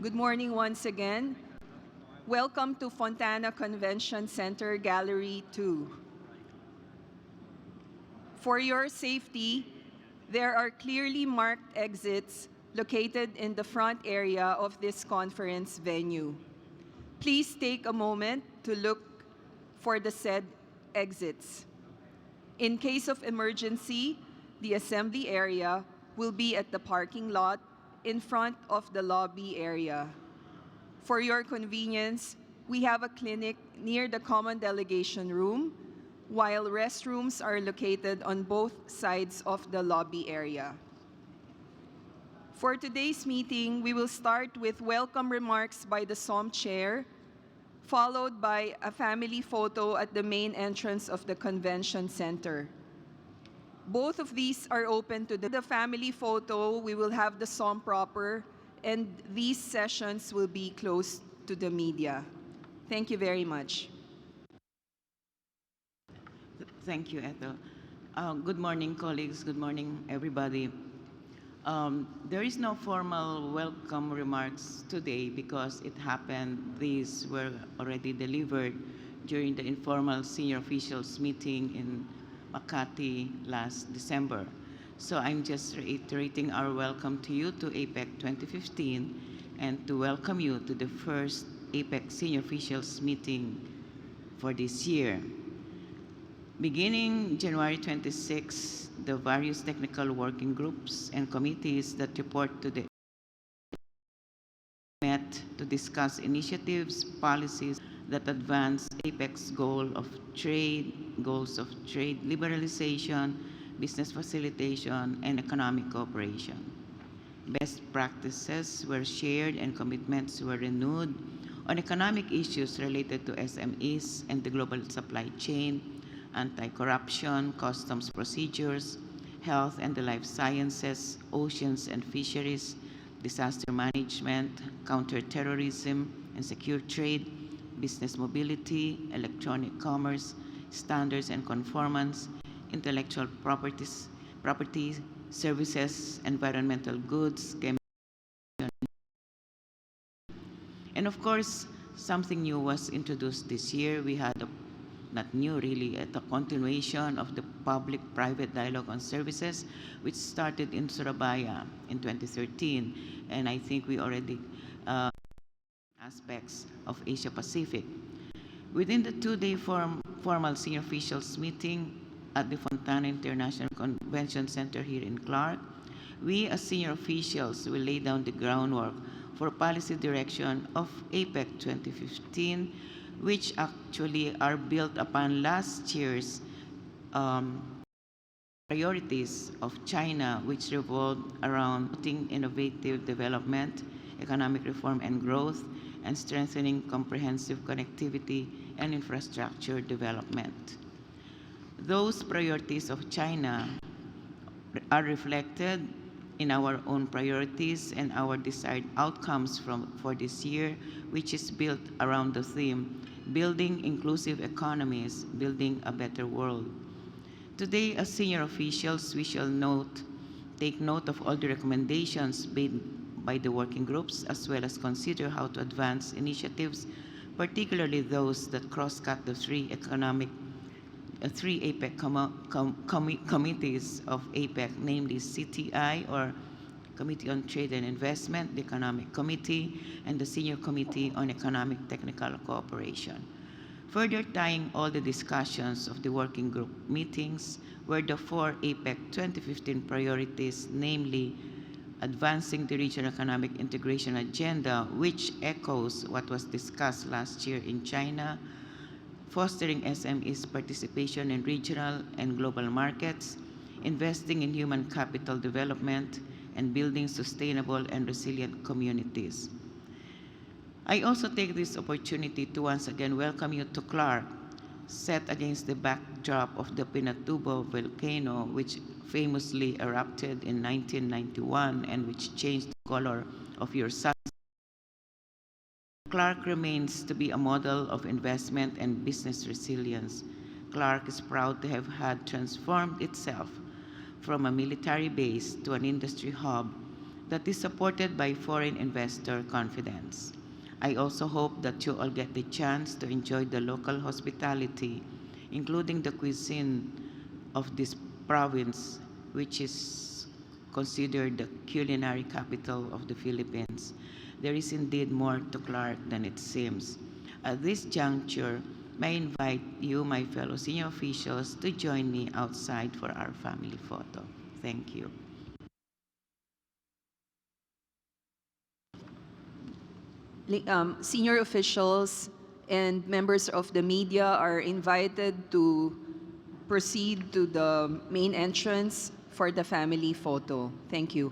Good morning once again. Welcome to Fontana Convention Center Gallery 2. For your safety, there are clearly marked exits located in the front area of this conference venue. Please take a moment to look for the said exits. In case of emergency, the assembly area will be at the parking lot in front of the lobby area. For your convenience, we have a clinic near the common delegation room, while restrooms are located on both sides of the lobby area. For today's meeting, we will start with welcome remarks by the SOM chair, followed by a family photo at the main entrance of the convention center. Both of these are open to the family photo. We will have the SOM proper, and these sessions will be closed to the media. Thank you very much. Thank you, Ethel. Good morning, colleagues. Good morning, everybody. There is no formal welcome remarks today because it happened these were already delivered during the informal senior officials meeting in Makati last December. So I'm just reiterating our welcome to you to APEC 2015 and to welcome you to the first APEC senior officials meeting for this year. Beginning January 26, the various technical working groups and committees that report to the met to discuss initiatives, policies that advance APEC's goals of trade liberalization, business facilitation, and economic cooperation. Best practices were shared and commitments were renewed on economic issues related to SMEs and the global supply chain, anti-corruption, customs procedures, health and the life sciences, oceans and fisheries, disaster management, counterterrorism and secure trade, business mobility, electronic commerce, standards and conformance, intellectual property, services, environmental goods, and of course, something new was introduced this year. We had not new really, a continuation of the public-private dialogue on services, which started in Surabaya in 2013. And I think we already aspects of Asia Pacific. Within the two-day formal senior officials meeting at the Fontana International Convention Center here in Clark, we as senior officials will lay down the groundwork for policy direction of APEC 2015, which actually are built upon last year's priorities of China, which revolved around promoting innovative development, economic reform and growth, and strengthening comprehensive connectivity and infrastructure development. Those priorities of China are reflected in our own priorities and our desired outcomes for this year, which is built around the theme, building inclusive economies, building a better world. Today, as senior officials, we shall take note of all the recommendations made by the working groups, as well as consider how to advance initiatives, particularly those that cross-cut the three APEC committees of APEC, namely CTI, or Committee on Trade and Investment, the Economic Committee, and the Senior Committee on Economic Technical Cooperation. Further tying all the discussions of the working group meetings were the four APEC 2015 priorities, namely advancing the regional economic integration agenda, which echoes what was discussed last year in China, fostering SMEs' participation in regional and global markets, investing in human capital development, and building sustainable and resilient communities. I also take this opportunity to once again welcome you to Clark, set against the backdrop of the Pinatubo volcano, which famously erupted in 1991 and which changed the color of your sun. Clark remains to be a model of investment and business resilience. Clark is proud to have had transformed itself from a military base to an industry hub that is supported by foreign investor confidence. I also hope that you all get the chance to enjoy the local hospitality, including the cuisine of this province, which is considered the culinary capital of the Philippines. There is indeed more to Clark than it seems. At this juncture, may I invite you, my fellow senior officials, to join me outside for our family photo. Thank you. Senior officials and members of the media are invited to proceed to the main entrance for the family photo. Thank you.